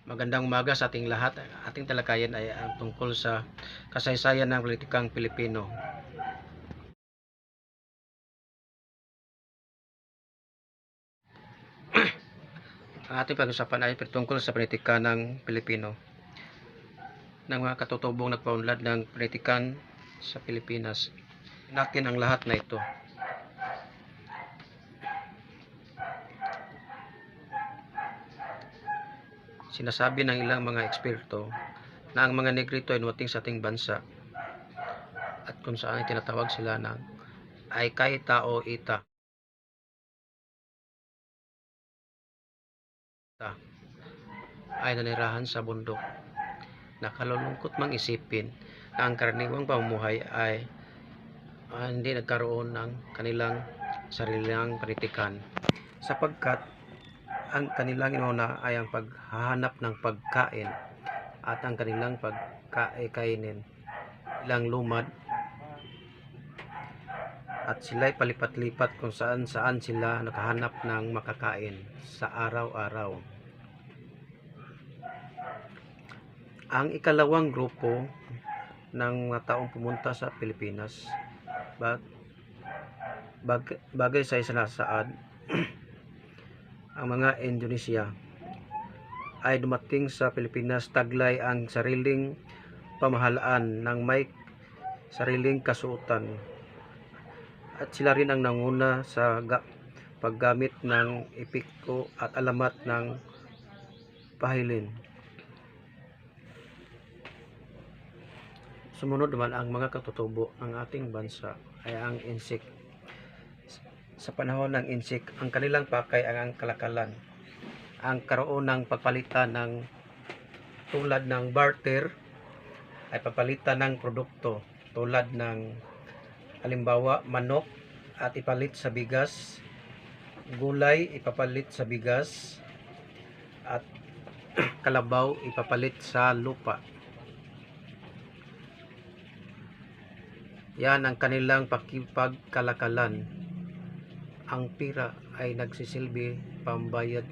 Magandang umaga sa ating lahat. Ating talakayan ay tungkol sa kasaysayan ng politikang Pilipino. Ang ating pag-usapan ay tungkol sa politika ng Pilipino. Ng mga katutubong nagpaunlad ng politikan sa Pilipinas. Natin ang lahat na ito. Sinasabi ng ilang mga eksperto na ang mga negrito ay dumating sa ating bansa at kung saan ay tinatawag sila ng ay kay tao ita ay nanirahan sa bundok. Nakalulungkot mang isipin na ang karaniwang pamumuhay ay hindi nagkaroon ng kanilang sariling politikan sapagkat ang kanilang inuna ay ang paghahanap ng pagkain at ang kanilang pagkainin ilang lumad at sila'y palipat-lipat kung saan sila nakahanap ng makakain sa araw-araw. Ang ikalawang grupo ng mga taong pumunta sa Pilipinas bagay sa isinasaad ang mga Indonesia ay dumating sa Pilipinas taglay ang sariling pamahalaan ng may sariling kasuotan at sila rin ang nanguna sa paggamit ng epiko at alamat ng pahilin. Sumunod naman ang mga katutubo ng ating bansa ay ang insik. Sa panahon ng insik, ang kanilang pakay ang kalakalan. Ang karoon ng pagpalitan ng tulad ng barter ay papalitan ng produkto tulad ng halimbawa manok at ipalit sa bigas, gulay ipapalit sa bigas at kalabaw ipapalit sa lupa. Yan ang kanilang pakipagkalakalan. Ang pira ay nagsisilbi pambayad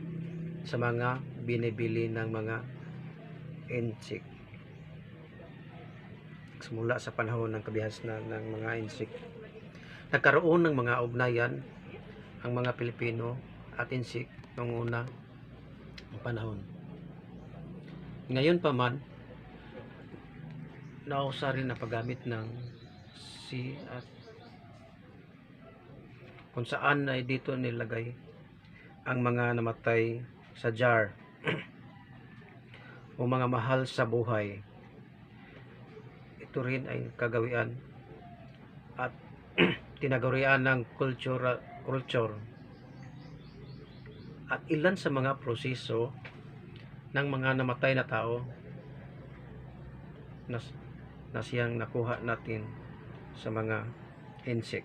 sa mga binibili ng mga insik. Simula sa panahon ng kabihasnan ng mga insik, nagkaroon ng mga ugnayan ang mga Pilipino at insik noong una panahon. Ngayon pa man, nausa rin ang paggamit ng at kung saan ay dito nilagay ang mga namatay sa jar o mga mahal sa buhay. Ito rin ay kagawian at tinagurian ng culture at ilan sa mga proseso ng mga namatay na tao na siyang nakuha natin sa mga insect.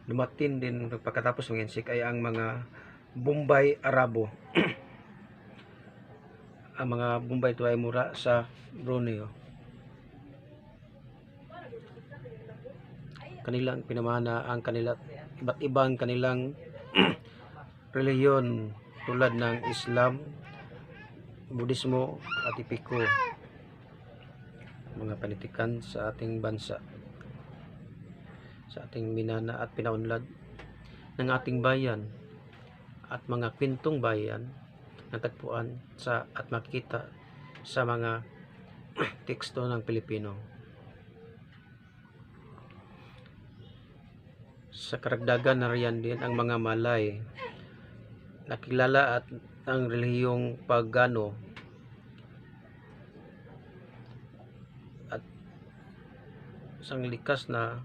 Dumating din pagkatapos ng insect ay ang mga Bombay Arabo. Ang mga Bombay ito ay mura sa Borneo. Kanilang pinamana ang kanila iba't ibang kanilang reliyon tulad ng Islam, Budismo at epiko. Mga panitikan sa ating bansa, sa ating minana at pinaunlad ng ating bayan at mga kwentong bayan natagpuan sa at makikita sa mga teksto ng Pilipino. Sa karagdagan na riyan din ang mga Malay nakilala at ang relihiyong pagano at isang likas na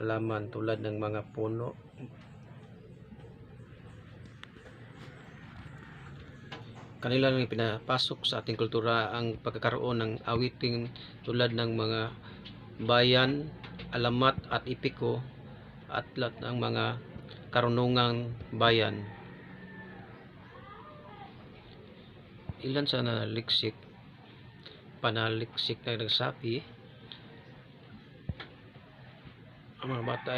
halaman tulad ng mga puno, kanilang pinapasok sa ating kultura ang pagkakaroon ng awiting tulad ng mga bayan, alamat at epiko at lahat ng mga karunungang bayan. Ilan sa panaliksik na nagsabi ang mga bata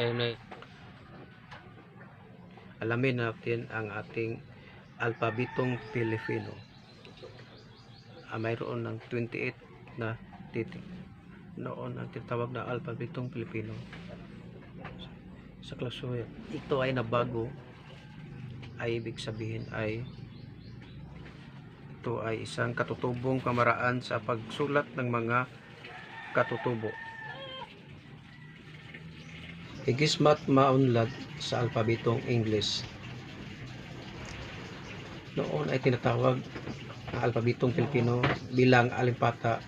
alamin natin ang ating alpabetong Pilipino. Mayroon ng 28 na titik. Noon ang tinatawag na alpabetong Pilipino. Sa klasuyan, ito ay nabago, ay ibig sabihin ay ito ay isang katutubong pamaraan sa pagsulat ng mga katutubo. Igismat maunlad sa alpabetong English. Noon ay tinatawag ang alpabetong Pilipino bilang alimpata,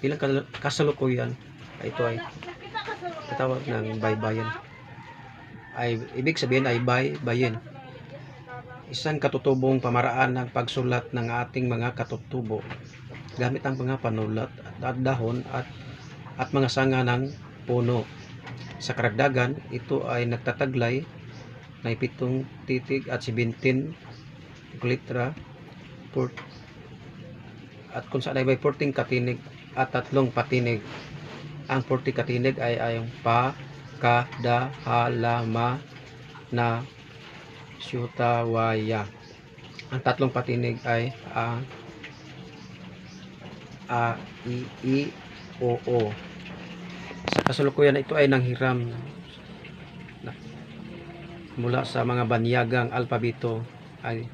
bilang kasalukuyan. Ito ay tinatawag ng baybayin. Ay ibig sabihin ay baybayin. Isang katutubong pamaraan ng pagsulat ng ating mga katutubo gamit ang mga panulat at dahon at mga sanga ng puno. Sa karagdagan, ito ay nagtataglay na 7 titik at 17 litra at kung saan ay may 14 katinig at 3 patinig. Ang 40 katinig ay ang pa, ka, da, ha, la, ma, na, syuta, waya. Ang 3 patinig ay ang a, i, o, o. Sa kasalukuyan ito ay nanghiram mula sa mga banyagang alpabeto ay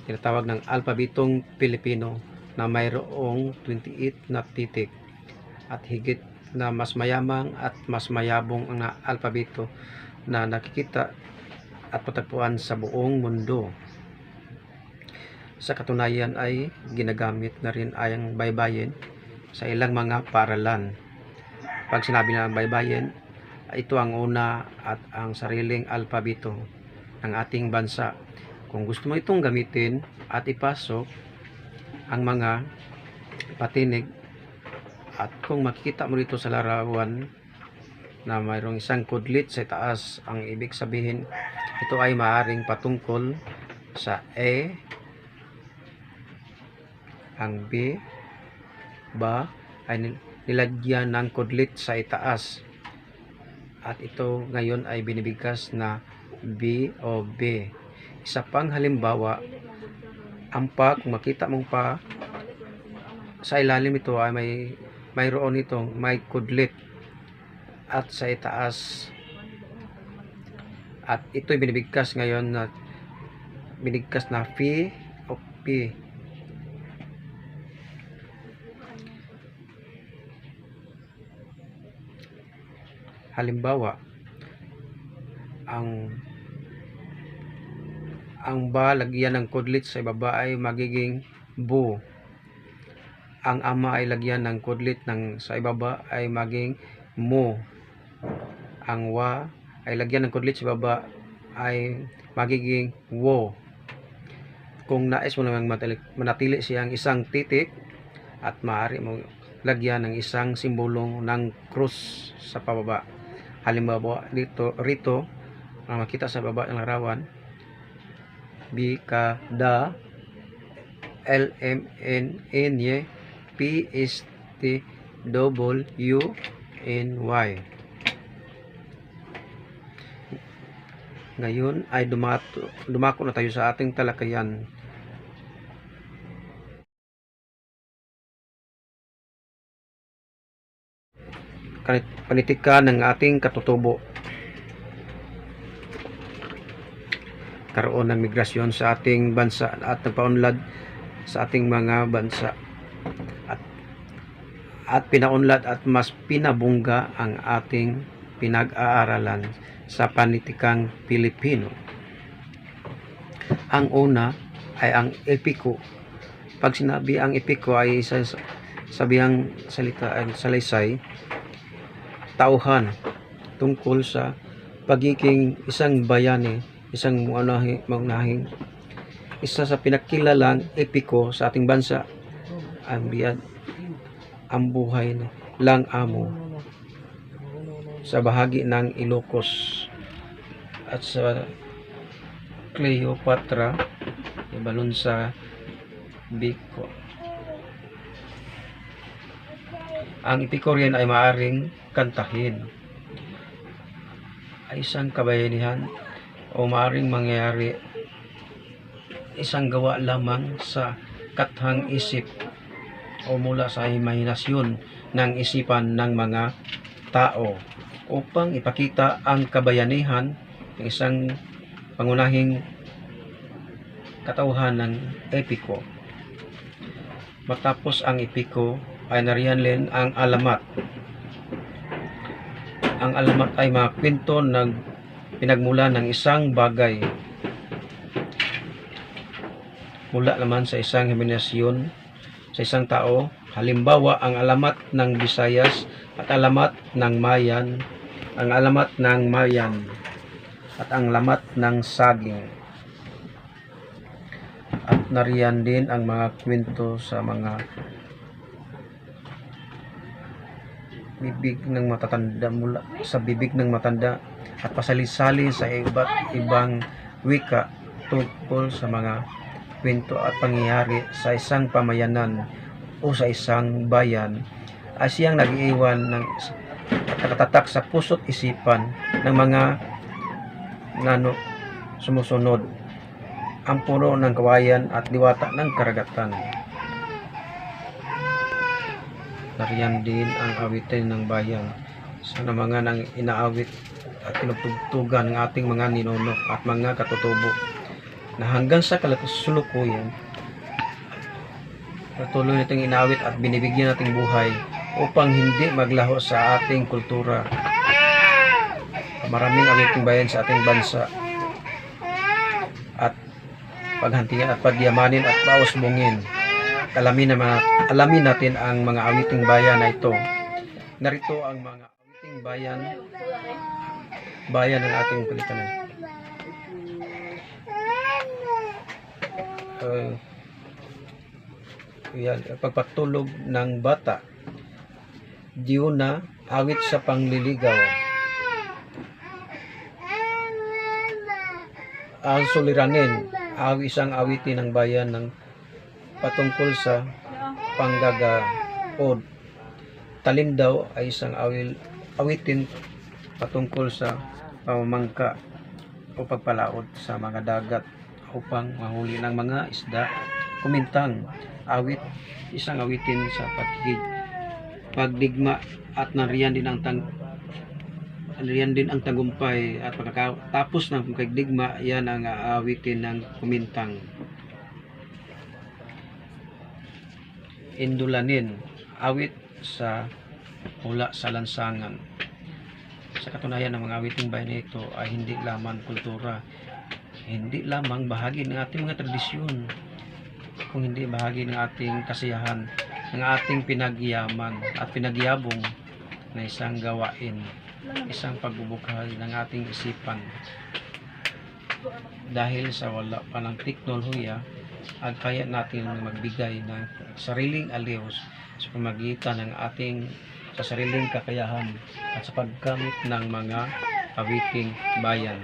tinatawag ng alpabetong Pilipino na mayroong 28 na titik at higit na mas mayamang at mas mayabong ang alpabeto na nakikita at patagpuan sa buong mundo. Sa katunayan ay ginagamit na rin ang baybayin sa ilang mga paaralan. Pag sinabi ng baybayin, ito ang una at ang sariling alpabeto ng ating bansa. Kung gusto mo itong gamitin at ipasok ang mga patinig at kung makikita mo dito sa larawan na mayroong isang kudlit sa taas, ang ibig sabihin ito ay maaring patungkol sa E, ang B, ba ay nilagyan ng kudlit sa itaas at ito ngayon ay binibigkas na B o B. Isa pang halimbawa, ang pa, kung makita mong pa, sa ilalim ito ay mayroon itong may kudlit at sa itaas at ito'y binibigkas ngayon na binigkas na P o P. Halimbawa, ang ba lagyan ng kudlit sa ibaba ay magiging bu. Ang ama ay lagyan ng kudlit sa ibaba ay maging mo. Ang wa ay lagyan ng kudlit sa ibaba ay magiging wo. Kung nais mo namang manatili siyang isang titik at maaari mo lagyan ng isang simbolong ng krus sa pababa. Halimbawa rito makita sa baba ng larawan, B, K, D, L, M, N, N, Y, P, S, T, W, N, Y. Ngayon ay dumako na tayo sa ating talakayan. Panitikan ng ating katutubo. Karoon ng migrasyon sa ating bansa at nagpaunlad sa ating mga bansa at pinaunlad at mas pinabungga ang ating pinag-aaralan sa panitikang Pilipino. Ang una ay ang epiko. Pag sinabi ang epiko ay isa sabihang salita ay salaysay, tauhan tungkol sa pagiging isang bayani, isang maunahing isa sa pinakilalang epiko sa ating bansa ang buhay lang amo sa bahagi ng Ilocos at sa Cleopatra ibalon sa Bicol. Ang epiko rin ay maaring kantahin ay isang kabayanihan o maaring mangyari isang gawa lamang sa kathang isip o mula sa imahinasyon ng isipan ng mga tao upang ipakita ang kabayanihan ng isang pangunahing katauhan ng epiko. Matapos ang epiko ay nariyan din ang alamat. Ang alamat ay mga kwento ng pinagmula ng isang bagay mula naman sa isang imahinasyon sa isang tao. Halimbawa, ang alamat ng Visayas at alamat ng Mayan, ang alamat ng Mayan at ang alamat ng saging. At nariyan din ang mga kwento sa mga bibig ng matatanda mula sa bibig ng matanda at pasali-sali sa iba't ibang wika tungkol sa mga kwento at pangyayari sa isang pamayanan o sa isang bayan ay siyang nag-iwan ng nakatatak sa puso't isipan ng mga sumusunod, ang puno ng kawayan at diwata ng karagatan. Nariyan din ang awitin ng bayan sa mga nang inaawit at tinutugtugan ng ating mga ninuno at mga katutubo na hanggang sa kalusulukuyan patuloy nating inaawit at binibigyan nating buhay upang hindi maglaho sa ating kultura. Maraming awiting bayan sa ating bansa at paghantingan at pagyamanin at pausbungin. Alamin natin ang mga awiting bayan na ito. Narito ang mga awiting bayan ng ating Pilipinas. Pagpatulog ng bata, Diuna, awit sa pangliligaw. Ang suliranin, isang awitin ng bayan ng patungkol sa panggagaod. Talindaw ay isang awitin patungkol sa pamamangka o pagpalaod sa mga dagat upang mahuli ng mga isda. Kumintang, isang awitin sa pagdigma at nariyan din ang tagumpay at pagkatapos ng pagdigma, yan ang awitin ng kumintang. Indulanin, awit sa hula sa lansangan. Sa katunayan ng mga awiting bayan na ito ay hindi lamang kultura, hindi lamang bahagi ng ating mga tradisyon, kung hindi bahagi ng ating kasiyahan, ng ating pinagyaman at pinagyabong na isang gawain, isang pagbubukal ng ating isipan. Dahil sa wala pa ng teknolohiya, at kaya natin magbigay ng sariling aliw sa pamagitan ng sa sariling kakayahan at sa paggamit ng mga awiting bayan.